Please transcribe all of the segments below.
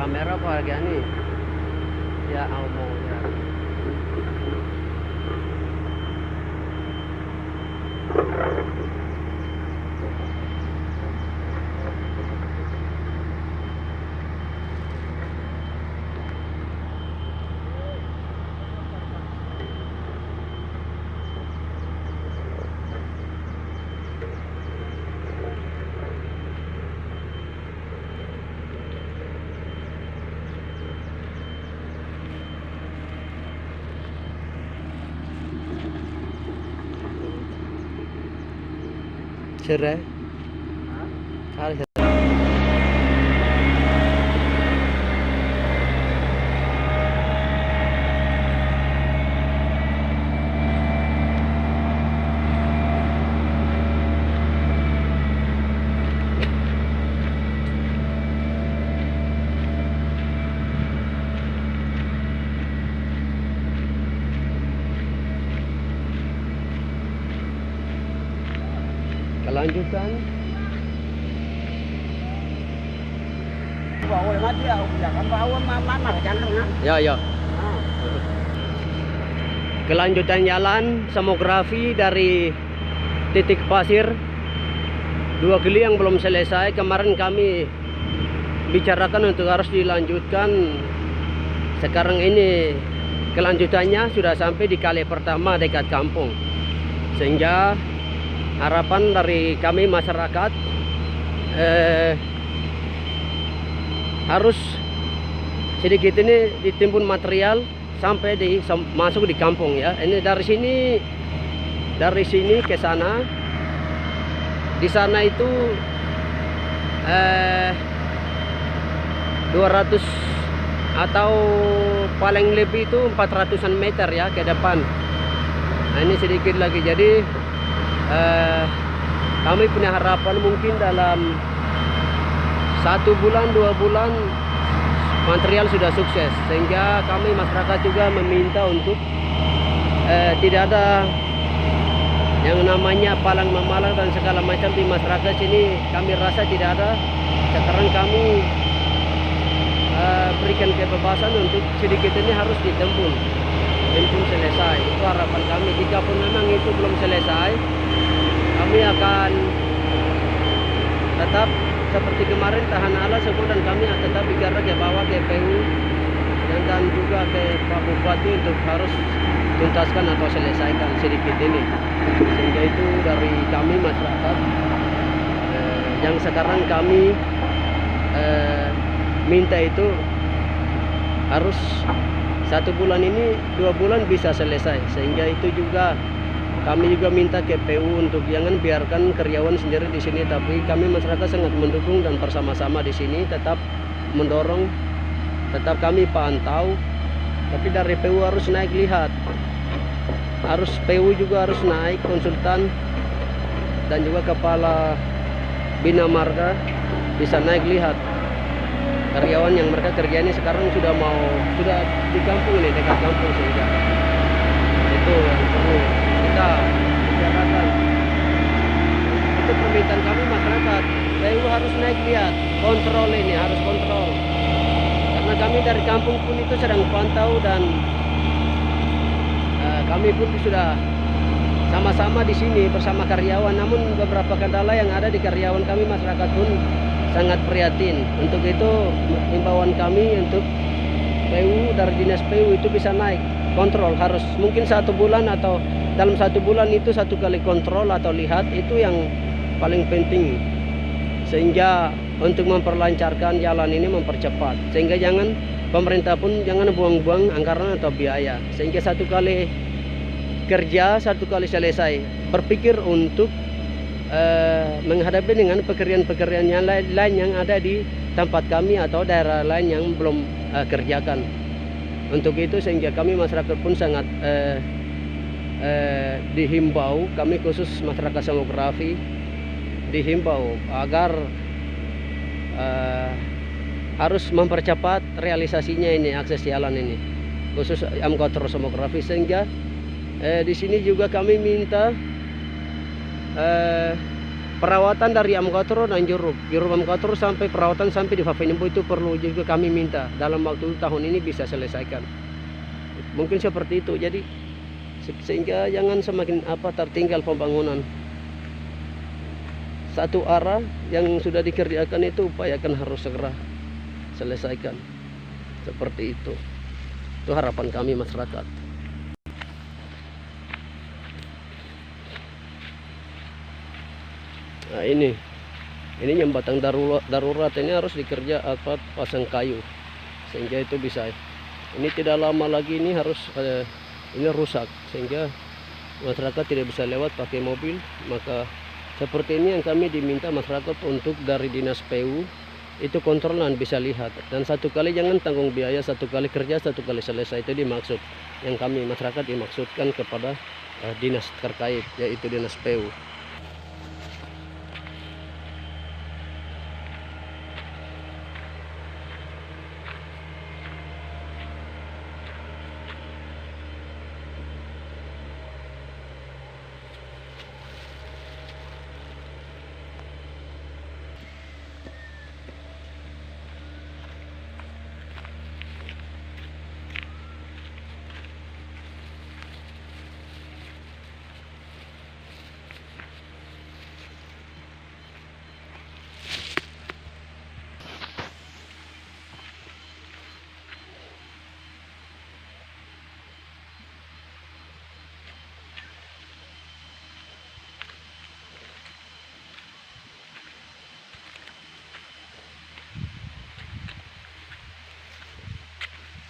kamera apa harga nih? Ya Allah ya. Cerah. Harus. Kelanjutan Bawa mati ya, jangan bawa mama jangan. ya. Kelanjutan jalan semografi dari titik pasir 2 kili yang belum selesai. Kemarin kami bicarakan untuk harus dilanjutkan. Sekarang ini kelanjutannya sudah sampai di kali pertama dekat kampung, sehingga harapan dari kami masyarakat harus sedikit ini ditimbun material sampai masuk di kampung ya. Ini dari sini ke sana. Di sana itu 200 atau paling lebih itu 400-an meter ya ke depan. Nah, ini sedikit lagi. Jadi kami punya harapan mungkin dalam 1 bulan 2 bulan material sudah sukses, sehingga kami masyarakat juga meminta untuk tidak ada yang namanya palang memalang dan segala macam di masyarakat sini. Kami rasa tidak ada. Sekarang kami berikan kebebasan untuk sedikit ini harus ditempun selesai. Itu harapan kami. Jika pun memang itu belum selesai, kami akan tetap seperti kemarin tahan alas semua, dan kami akan tetap bicara ke bawah ke PU dan juga ke Pak Bupati untuk harus tuntaskan atau selesaikan sedikit ini. Sehingga itu dari kami masyarakat yang sekarang kami minta itu harus 1 bulan ini 2 bulan bisa selesai. Sehingga itu juga kami juga minta ke PU untuk jangan biarkan karyawan sendiri di sini, tapi kami masyarakat sangat mendukung dan bersama-sama di sini tetap mendorong, tetap kami pantau. Tapi dari PU harus naik lihat, PU juga harus naik konsultan dan juga kepala Bina Marga bisa naik lihat karyawan yang mereka kerja ini sekarang sudah di kampung ini, dekat kampung, sehingga itu yang perlu kita bicarakan. Itu permintaan kami masyarakat. PU harus naik lihat, kontrol ini, harus kontrol. Karena kami dari kampung pun itu sedang pantau, dan kami pun sudah sama-sama di sini bersama karyawan. Namun beberapa kendala yang ada di karyawan kami, masyarakat pun sangat prihatin. Untuk itu himbauan kami untuk PU dari dinas PU itu bisa naik kontrol, harus mungkin 1 bulan atau dalam 1 bulan itu 1 kali kontrol atau lihat, itu yang paling penting, sehingga untuk memperlancarkan jalan ini, mempercepat, sehingga jangan pemerintah pun jangan buang-buang anggaran atau biaya, sehingga 1 kali kerja 1 kali selesai, berpikir untuk menghadapi dengan pekerjaan-pekerjaan yang lain yang ada di tempat kami atau daerah lain yang belum kerjakan. Untuk itu sehingga kami masyarakat pun sangat dihimbau, kami khusus masyarakat semografi dihimbau agar harus mempercepat realisasinya ini, akses jalan ini, khusus Amkotor semografi. Sehingga di sini juga kami minta perawatan dari Amkotoro dan Jurub Amkotoro sampai perawatan sampai di Favenimbo itu perlu juga kami minta dalam waktu tahun ini bisa selesaikan. Mungkin seperti itu. Jadi sehingga jangan semakin tertinggal pembangunan. Satu arah yang sudah dikerjakan itu upayakan harus segera selesaikan. Seperti itu. Itu harapan kami masyarakat. Nah ini jembatan darurat ini harus dikerja pasang kayu sehingga itu bisa. Ini tidak lama lagi ini harus ini rusak sehingga masyarakat tidak bisa lewat pakai mobil. Maka seperti ini yang kami diminta masyarakat untuk dari dinas PU itu kontrolan bisa lihat, dan satu kali jangan tanggung biaya, satu kali kerja satu kali selesai. Itu dimaksud yang kami masyarakat dimaksudkan kepada dinas terkait yaitu dinas PU.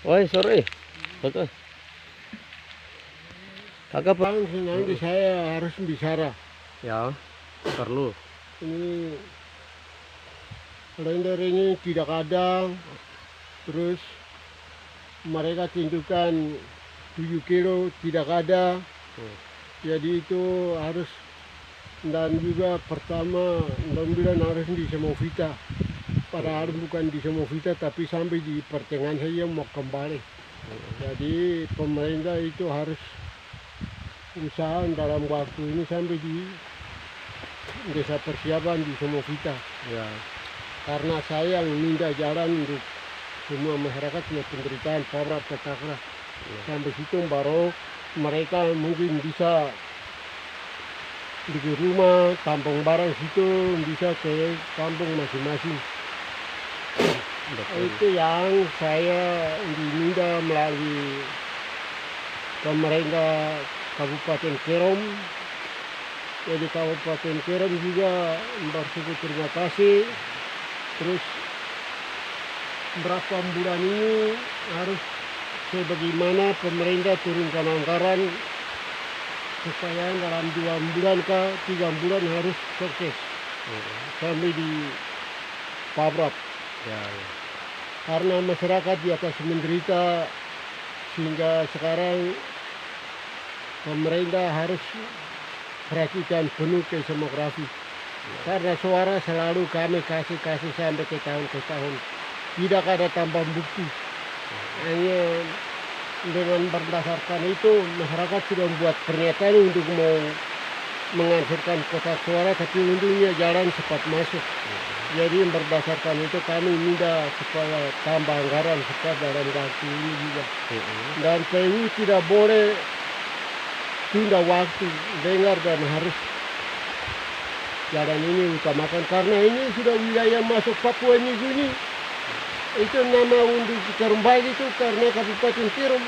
Oi, sore. Kakak. Kakak Bang, nanti saya harus bicara. ya, perlu. Ini render ini tidak ada, terus mereka tentukan 7 kilo tidak ada. Jadi itu harus, dan juga pertama mudah-mudahan harus di Semovita. Padahal bukan di Semovita tapi sampai di pertengahan saya mau kembali. Jadi pemerintah itu harus usaha dalam waktu ini sampai di desa persiapan di Semovita. Ya. Karena saya minta jalan untuk semua masyarakat yang penderitaan pabrak petakra. Sampai situ baru mereka mungkin bisa bikin rumah, tampung barang situ, bisa ke kampung masing-masing. Itu yang saya diminta melalui pemerintah Kabupaten Kerom. Jadi Kabupaten Kerom juga bersyukur terima kasih. Terus berapa bulan ini harus sebagaimana pemerintah turunkan anggaran supaya dalam 2 bulan ke 3 bulan harus sukses sampai di pabrak. Ya. Karena masyarakat di atas menderita sehingga sekarang pemerintah harus perhatikan penuh ke semografi. Karena suara selalu kami kasih sampai ke tahun ke tahun. Tidak ada tambahan bukti. Hanya dengan berdasarkan itu masyarakat sudah membuat pernyataan untuk mau menghancurkan kotak suara, tapi untungnya jalan cepat masuk. Jadi berdasarkan itu kami minta supaya tambah anggaran cepat dalam waktu ini juga. Dan PU tidak boleh tunda waktu, dengar dan harus jalan ini utamakan. Karena ini sudah wilayah masuk Papua New Guinea. Itu nama untuk Kerumbay itu karena Kabupaten Kerom.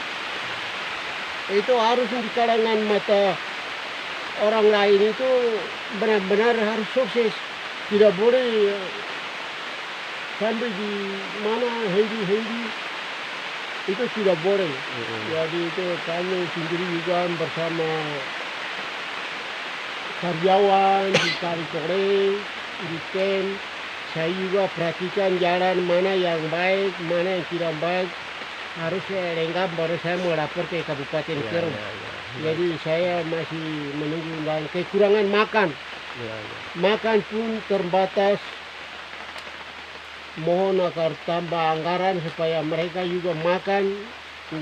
Itu harus di kalangan mata orang lain itu benar-benar harus sukses. Tidak boleh sampai di mana hendi itu tidak boleh. Jadi itu kami sendiri juga bersama karyawan di Karikore, di Ken, saya juga perhatikan jalan mana yang baik, mana yang tidak baik. Harus saya lengkap baru saya mau lapor ke Kabupaten Kerom. Jadi saya masih menunggu, dan kekurangan makan. Makan pun terbatas. Mohon agar tambah anggaran supaya mereka juga makan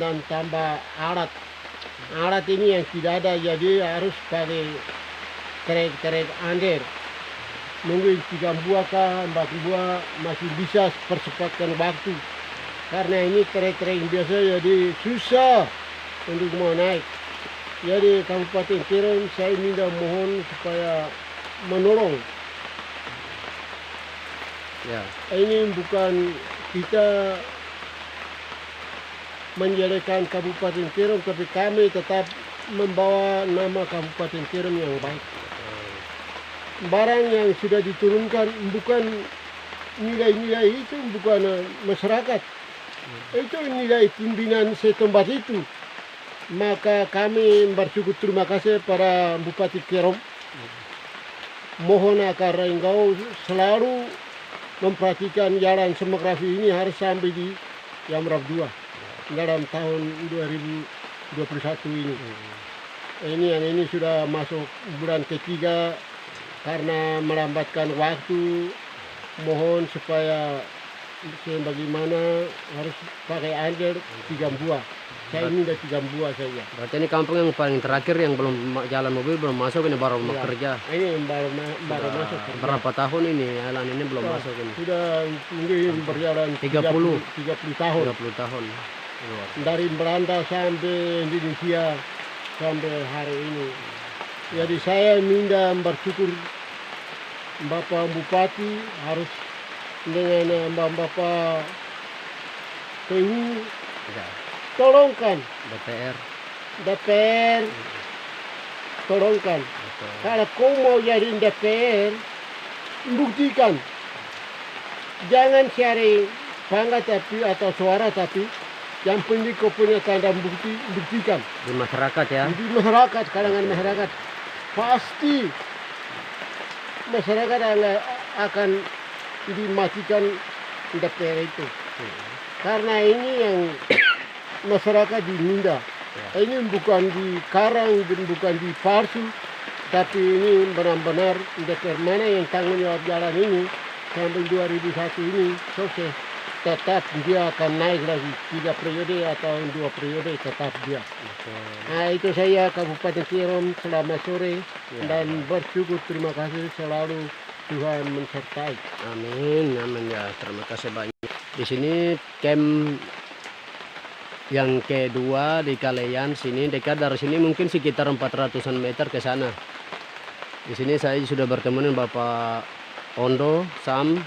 dan tambah alat. Alat ini yang tidak ada, jadi harus pakai trek-trek under. mungkin 3 buah kah 4 buah masih bisa percepatkan waktu. Karena ini trek-trek biasa jadi susah untuk mau naik. Jadi Kabupaten Kerom saya minta mohon supaya menolong. Ya. Ini bukan kita menjelekan Kabupaten Kerom, tapi kami tetap membawa nama Kabupaten Kerom yang baik. Barang yang sudah diturunkan bukan nilai-nilai itu, bukan masyarakat. Itu nilai pimpinan setempat itu. Maka kami bersyukur terima kasih pada Bupati Kerom. Mohon agar engkau selalu memperhatikan jalan Semografi ini harus sampai di Yamrab 2 dalam tahun 2021 ini. Ini sudah masuk bulan ketiga karena melambatkan waktu. Mohon supaya bagaimana harus pakai air 3 buah. Saya minta 3 buah saja. Berarti ini kampung yang paling terakhir yang belum jalan mobil belum masuk, ini baru mau Ya. kerja. Ini baru Sudah masuk. kerja. berapa tahun ini jalan ini belum masuk ini? Sudah mungkin berjalan 30 tahun. 30 tahun. Luar. Dari Belanda sampai Indonesia sampai hari ini. Jadi saya minta bersyukur Bapak Bupati harus dengan Bapak PU Ya. tolongkan DPR. tolongkan. Betul. Kalau kau mau jadi DPR, buktikan. Jangan cari pangkat tapi atau suara, tapi yang penting kau punya tanda bukti, buktikan. Di masyarakat ya. Di masyarakat, kalangan masyarakat pasti masyarakat akan dimatikan DPR itu. Karena ini yang masyarakat diminta. Ini bukan dikarang dan bukan dipalsu, tapi ini benar-benar DPR mana yang tanggung jawab jalan ini sampai 2001 ini sukses. Tetap dia akan naik lagi 3 periode atau 2 periode, tetap dia. Nah itu saya Kabupaten Kerom selamat sore dan bersyukur terima kasih selalu Tuhan mensertai. Amin, amin ya. Terima kasih banyak. Di sini camp yang kedua di Kaleyan sini, dekat dari sini mungkin sekitar 400-an meter ke sana. Di sini saya sudah bertemu dengan Bapak Ondo Sam,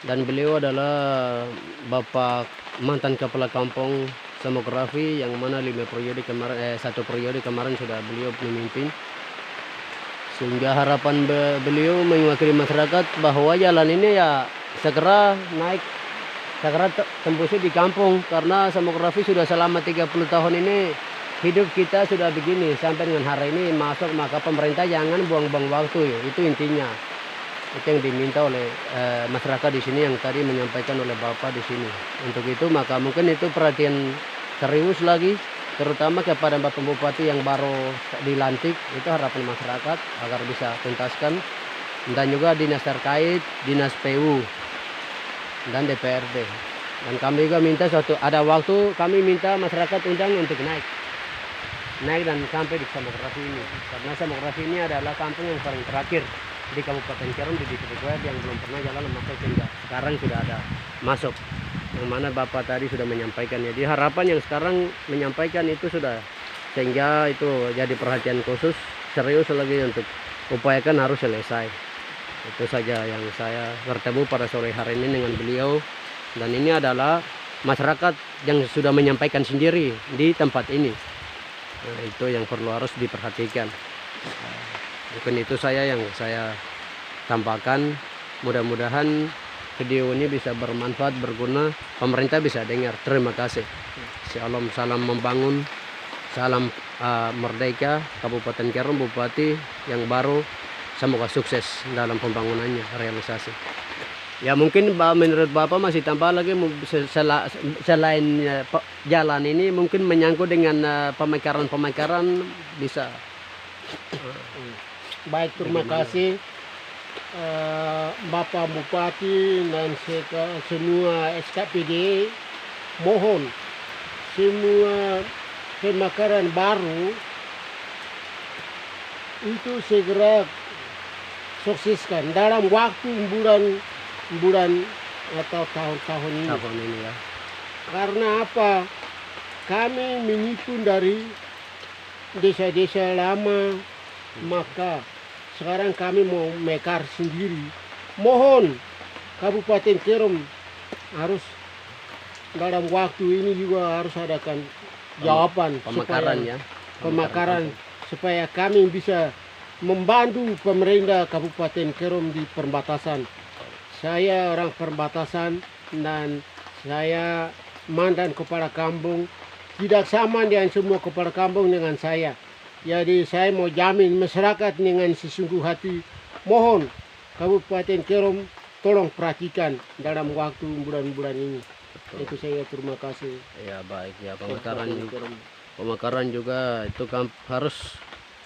dan beliau adalah Bapak mantan kepala kampung Semografi yang mana 1 periode kemarin sudah beliau memimpin. Sehingga harapan beliau mewakili masyarakat bahwa jalan ini ya segera naik, segera tembusnya di kampung, karena Semografi sudah selama 30 tahun ini hidup kita sudah begini sampai dengan hari ini masuk, maka pemerintah jangan buang-buang waktu ya. Itu intinya. Itu yang diminta oleh masyarakat di sini yang tadi menyampaikan oleh Bapak di sini. Untuk itu maka mungkin itu perhatian serius lagi, terutama kepada Bapak Bupati yang baru dilantik. Itu harapan masyarakat agar bisa tuntaskan, dan juga dinas terkait, dinas PU dan DPRD. Dan kami juga minta ada waktu kami minta masyarakat undang untuk naik dan sampai di Semografi ini, karena Semografi ini adalah kampung yang paling terakhir di Kabupaten Kerom di Distrik Web yang belum pernah jalan masuk, sehingga sekarang sudah ada masuk, yang mana Bapak tadi sudah menyampaikan. Jadi harapan yang sekarang menyampaikan itu sudah, sehingga itu jadi perhatian khusus serius lagi untuk upayakan harus selesai. Itu saja yang saya bertemu pada sore hari ini dengan beliau, dan ini adalah masyarakat yang sudah menyampaikan sendiri di tempat ini. Nah, itu yang perlu harus diperhatikan. Mungkin itu yang saya tambahkan. Mudah-mudahan video ini bisa bermanfaat, berguna, pemerintah bisa dengar. Terima kasih. Shalom, salam membangun, salam merdeka Kabupaten Kerom, Bupati yang baru. Semoga sukses dalam pembangunannya, realisasi. Ya mungkin menurut Bapak masih tambah lagi selain jalan ini mungkin menyangkut dengan pemekaran bisa. Baik, terima kasih Bapak Bupati dan semua SKPD. Mohon semua pemekaran baru itu segera sukseskan dalam waktu bulan atau tahun-tahun ini. Tahun ini ya. Karena apa? Kami mengikut dari desa-desa lama, maka sekarang kami mau mekar sendiri. Mohon Kabupaten Kerom harus dalam waktu ini juga harus adakan jawaban Pemekaran ya. pemekaran supaya kami bisa membantu pemerintah Kabupaten Kerom di perbatasan. Saya orang perbatasan dan saya mantan kepala kampung, tidak sama dengan semua kepala kampung dengan saya. Jadi saya mau jamin masyarakat dengan sesungguh hati, mohon Kabupaten Kerom tolong perhatikan dalam waktu bulan-bulan ini. Itu saya terima kasih. Ya baik ya, pemekaran juga itu kan harus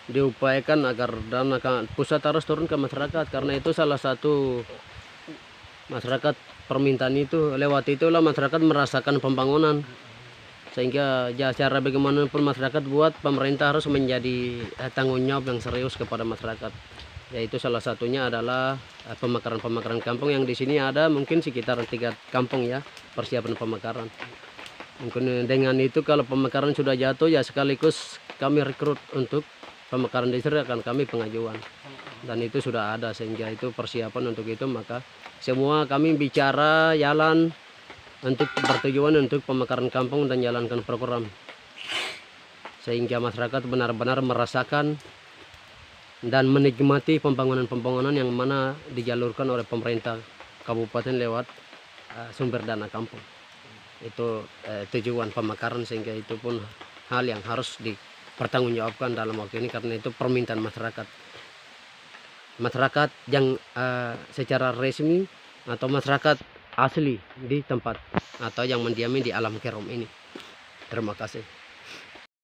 diupayakan agar dana pusat harus turun ke masyarakat, karena itu salah satu masyarakat permintaan itu. Lewat itulah masyarakat merasakan pembangunan, sehingga ya cara bagaimanapun masyarakat buat pemerintah harus menjadi tanggung jawab yang serius kepada masyarakat. Yaitu salah satunya adalah pemekaran kampung yang di sini ada mungkin sekitar 3 kampung ya, persiapan pemekaran. Mungkin dengan itu kalau pemekaran sudah jatuh ya sekaligus kami rekrut untuk pemekaran desa akan kami pengajuan. Dan itu sudah ada, sehingga itu persiapan untuk itu, maka semua kami bicara jalan untuk bertujuan untuk pemekaran kampung dan jalankan program. Sehingga masyarakat benar-benar merasakan dan menikmati pembangunan yang mana dijalurkan oleh pemerintah kabupaten lewat sumber dana kampung. Itu tujuan pemekaran, sehingga itu pun hal yang harus dipertanggungjawabkan dalam waktu ini, karena itu permintaan masyarakat yang secara resmi atau masyarakat asli di tempat atau yang mendiami di alam Kerom ini. Terima kasih.